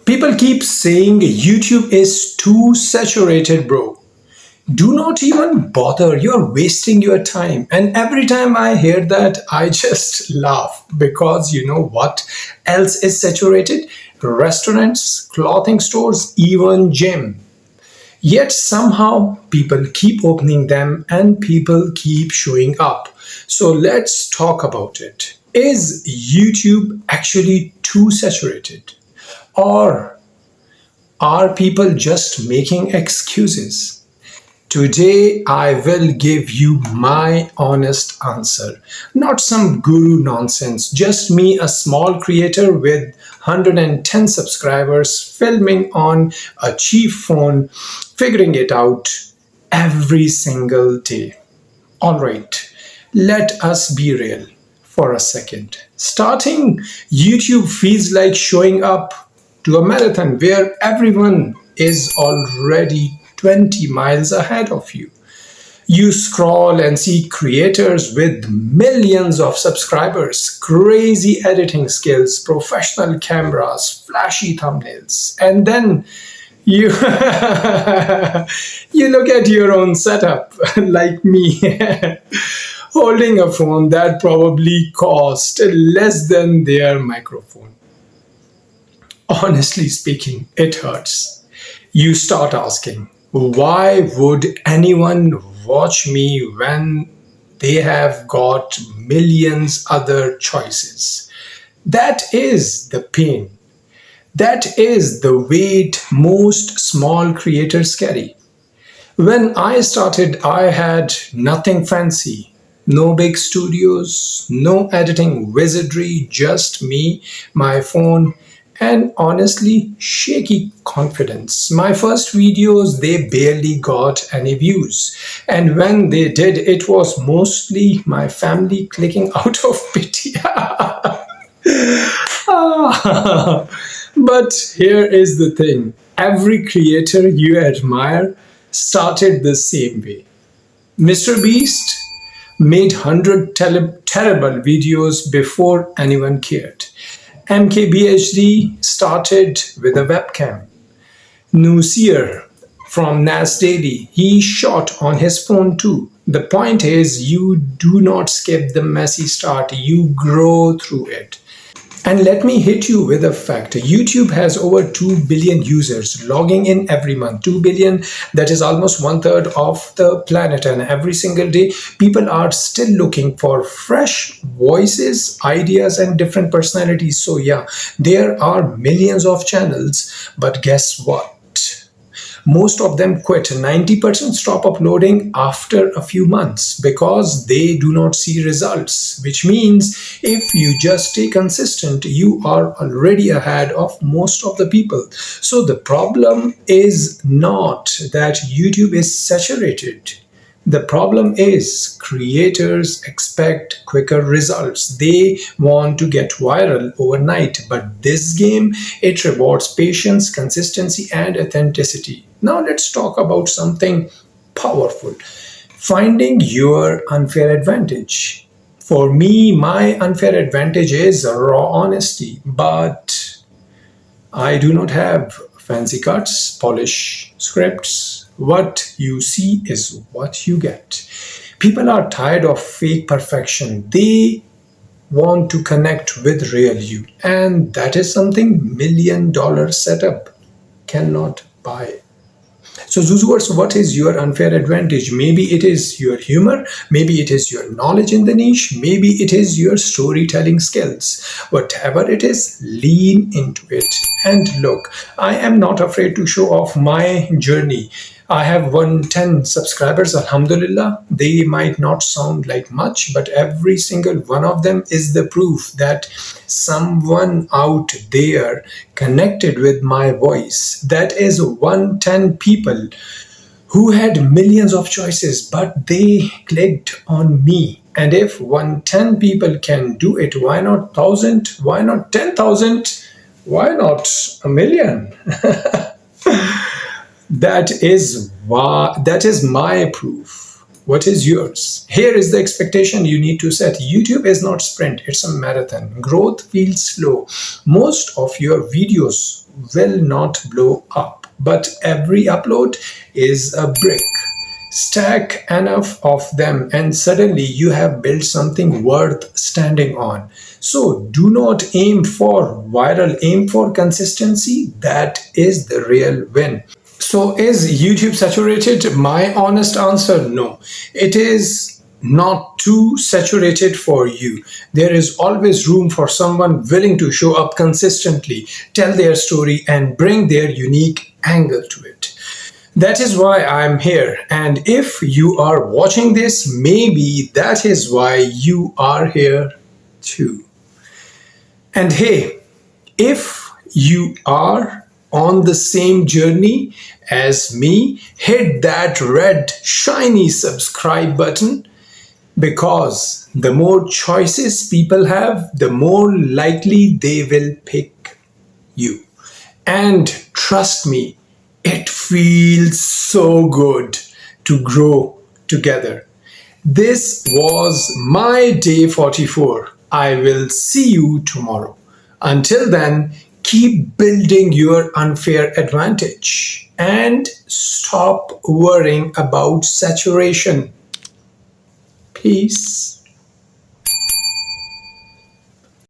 People keep saying YouTube is too saturated, bro. Do not even bother. You're wasting your time. And every time I hear that, I just laugh because you know what else is saturated? Restaurants, clothing stores, even gym. Yet somehow people keep opening them and people keep showing up. So let's talk about it. Is YouTube actually too saturated? Or are people just making excuses? Today, I will give you my honest answer. Not some guru nonsense, just me, a small creator with 110 subscribers, filming on a cheap phone, figuring it out every single day. Alright, let us be real for a second. Starting YouTube feels like showing up to a marathon where everyone is already 20 miles ahead of you. You scroll and see creators with millions of subscribers, crazy editing skills, professional cameras, flashy thumbnails, and then you you look at your own setup like me holding a phone that probably cost less than their microphone. Honestly speaking, it hurts. You start asking, why would anyone watch me when they have got millions other choices? That is the pain. That is the weight most small creators carry. When I started, I had nothing fancy. No big studios, no editing wizardry, just me, my phone, and honestly, shaky confidence. My first videos, they barely got any views. And when they did, it was mostly my family clicking out of pity. But here is the thing, every creator you admire started the same way. Mr. Beast made 100 terrible videos before anyone cared. MKBHD started with a webcam. Nusier from Nas Daily, he shot on his phone too. The point is, you do not skip the messy start, you grow through it. And let me hit you with a fact. YouTube has over 2 billion users logging in every month. 2 billion, that is almost one third of the planet. And every single day, people are still looking for fresh voices, ideas, and different personalities. So, yeah, there are millions of channels. But guess what? Most of them quit. 90% stop uploading after a few months because they do not see results. Which means if you just stay consistent, you are already ahead of most of the people. So the problem is not that YouTube is saturated. The problem is creators expect quicker results. They want to get viral overnight, but this game, it rewards patience, consistency, and authenticity. Now let's talk about something powerful. Finding your unfair advantage. For me, my unfair advantage is raw honesty, but I do not have fancy cuts, polish scripts. What you see is what you get. People are tired of fake perfection. They want to connect with real you. And that is something $1 million setup cannot buy. So, Zuzuers, what is your unfair advantage? Maybe it is your humor, maybe it is your knowledge in the niche, maybe it is your storytelling skills. Whatever it is, lean into it. And look, I am not afraid to show off my journey. I have 110 subscribers, Alhamdulillah. They might not sound like much, but every single one of them is the proof that someone out there connected with my voice. That is 110 people who had millions of choices, but they clicked on me. And if 110 people can do it, why not 1,000? Why not 10,000? Why not a million? That is my proof. What is yours? Here is the expectation you need to set. YouTube is not sprint, it's a marathon. Growth feels slow. Most of your videos will not blow up, but every upload is a brick. Stack enough of them, and suddenly you have built something worth standing on. So do not aim for viral, aim for consistency. That is the real win. So, is YouTube saturated? My honest answer no. It is not too saturated for you. There is always room for someone willing to show up consistently, tell their story, and bring their unique angle to it. That is why I'm here. And if you are watching this, maybe that is why you are here too. And hey, if you are on the same journey as me, hit that red shiny subscribe button, because the more choices people have, the more likely they will pick you. And trust me, it feels so good to grow together. This was my day 44. I will see you tomorrow. Until then, keep building your unfair advantage and stop worrying about saturation. Peace.